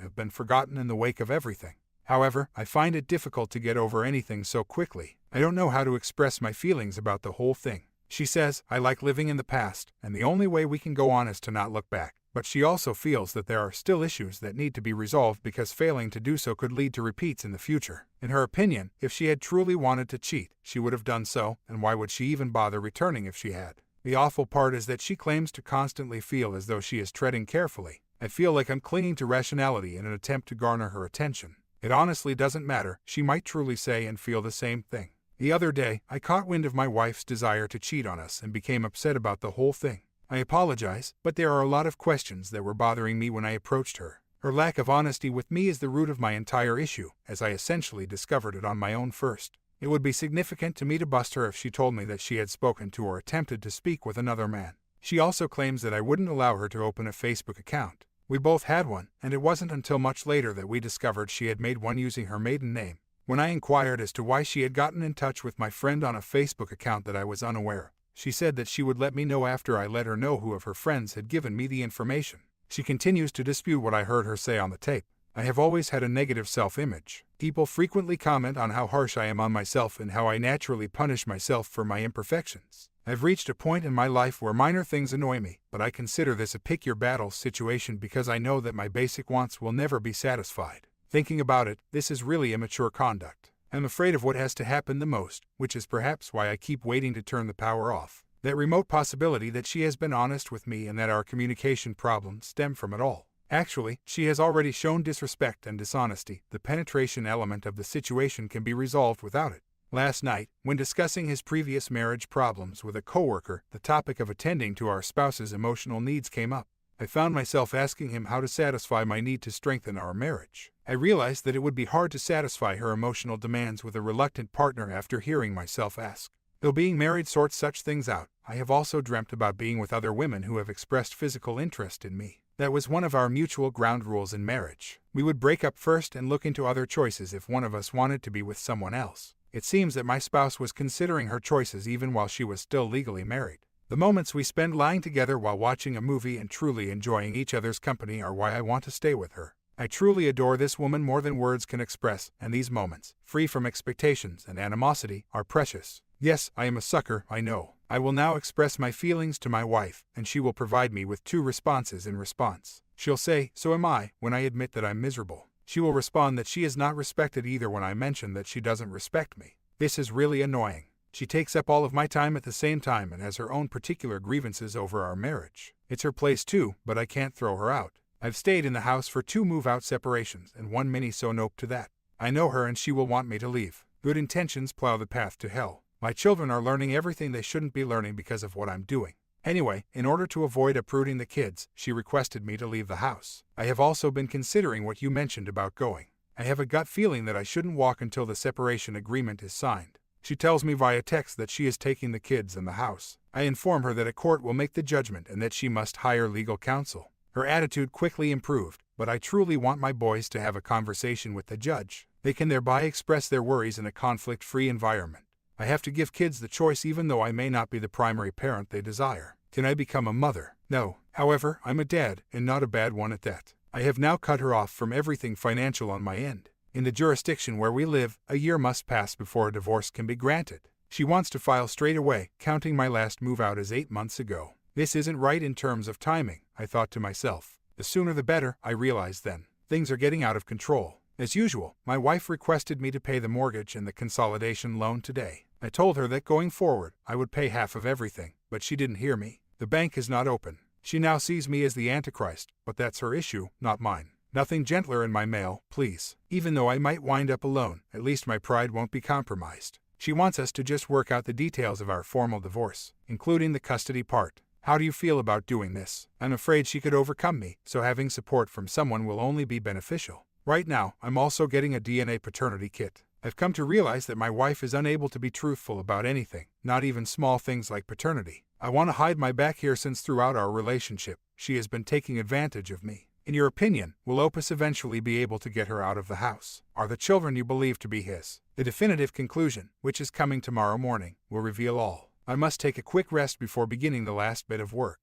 have been forgotten in the wake of everything. However, I find it difficult to get over anything so quickly. I don't know how to express my feelings about the whole thing. She says, I like living in the past, and the only way we can go on is to not look back. But she also feels that there are still issues that need to be resolved because failing to do so could lead to repeats in the future. In her opinion, if she had truly wanted to cheat, she would have done so, and why would she even bother returning if she had? The awful part is that she claims to constantly feel as though she is treading carefully. I feel like I'm clinging to rationality in an attempt to garner her attention. It honestly doesn't matter, she might truly say and feel the same thing. The other day, I caught wind of my wife's desire to cheat on us and became upset about the whole thing. I apologize, but there are a lot of questions that were bothering me when I approached her. Her lack of honesty with me is the root of my entire issue, as I essentially discovered it on my own first. It would be significant to me to bust her if she told me that she had spoken to or attempted to speak with another man. She also claims that I wouldn't allow her to open a Facebook account. We both had one, and it wasn't until much later that we discovered she had made one using her maiden name. When I inquired as to why she had gotten in touch with my friend on a Facebook account that I was unaware, she said that she would let me know after I let her know who of her friends had given me the information. She continues to dispute what I heard her say on the tape. I have always had a negative self-image. People frequently comment on how harsh I am on myself and how I naturally punish myself for my imperfections. I've reached a point in my life where minor things annoy me, but I consider this a pick-your-battles situation because I know that my basic wants will never be satisfied. Thinking about it, this is really immature conduct. I'm afraid of what has to happen the most, which is perhaps why I keep waiting to turn the power off. That remote possibility that she has been honest with me and that our communication problems stem from it all. Actually, she has already shown disrespect and dishonesty. The penetration element of the situation can be resolved without it. Last night, when discussing his previous marriage problems with a coworker, the topic of attending to our spouse's emotional needs came up. I found myself asking him how to satisfy my need to strengthen our marriage. I realized that it would be hard to satisfy her emotional demands with a reluctant partner after hearing myself ask. Though being married sorts such things out, I have also dreamt about being with other women who have expressed physical interest in me. That was one of our mutual ground rules in marriage. We would break up first and look into other choices if one of us wanted to be with someone else. It seems that my spouse was considering her choices even while she was still legally married. The moments we spend lying together while watching a movie and truly enjoying each other's company are why I want to stay with her. I truly adore this woman more than words can express, and these moments, free from expectations and animosity, are precious. Yes, I am a sucker, I know. I will now express my feelings to my wife, and she will provide me with 2 responses in response. She'll say, "So am I," when I admit that I'm miserable. She will respond that she is not respected either when I mention that she doesn't respect me. This is really annoying. She takes up all of my time at the same time and has her own particular grievances over our marriage. It's her place too, but I can't throw her out. I've stayed in the house for 2 move-out separations and 1 mini so nope to that. I know her and she will want me to leave. Good intentions plow the path to hell. My children are learning everything they shouldn't be learning because of what I'm doing. Anyway, in order to avoid uprooting the kids, she requested me to leave the house. I have also been considering what you mentioned about going. I have a gut feeling that I shouldn't walk until the separation agreement is signed. She tells me via text that she is taking the kids and the house. I inform her that a court will make the judgment and that she must hire legal counsel. Her attitude quickly improved, but I truly want my boys to have a conversation with the judge. They can thereby express their worries in a conflict-free environment. I have to give kids the choice even though I may not be the primary parent they desire. Can I become a mother? No. However, I'm a dad, and not a bad one at that. I have now cut her off from everything financial on my end. In the jurisdiction where we live, a year must pass before a divorce can be granted. She wants to file straight away, counting my last move out as 8 months ago. This isn't right in terms of timing, I thought to myself. The sooner the better, I realized then. Things are getting out of control. As usual, my wife requested me to pay the mortgage and the consolidation loan today. I told her that going forward, I would pay half of everything, but she didn't hear me. The bank is not open. She now sees me as the Antichrist, but that's her issue, not mine. Nothing gentler in my mail, please. Even though I might wind up alone, at least my pride won't be compromised. She wants us to just work out the details of our formal divorce, including the custody part. How do you feel about doing this? I'm afraid she could overcome me, so having support from someone will only be beneficial. Right now, I'm also getting a DNA paternity kit. I've come to realize that my wife is unable to be truthful about anything, not even small things like paternity. I want to hide my back here since throughout our relationship, she has been taking advantage of me. In your opinion, will Opus eventually be able to get her out of the house? Are the children you believe to be his? The definitive conclusion, which is coming tomorrow morning, will reveal all. I must take a quick rest before beginning the last bit of work.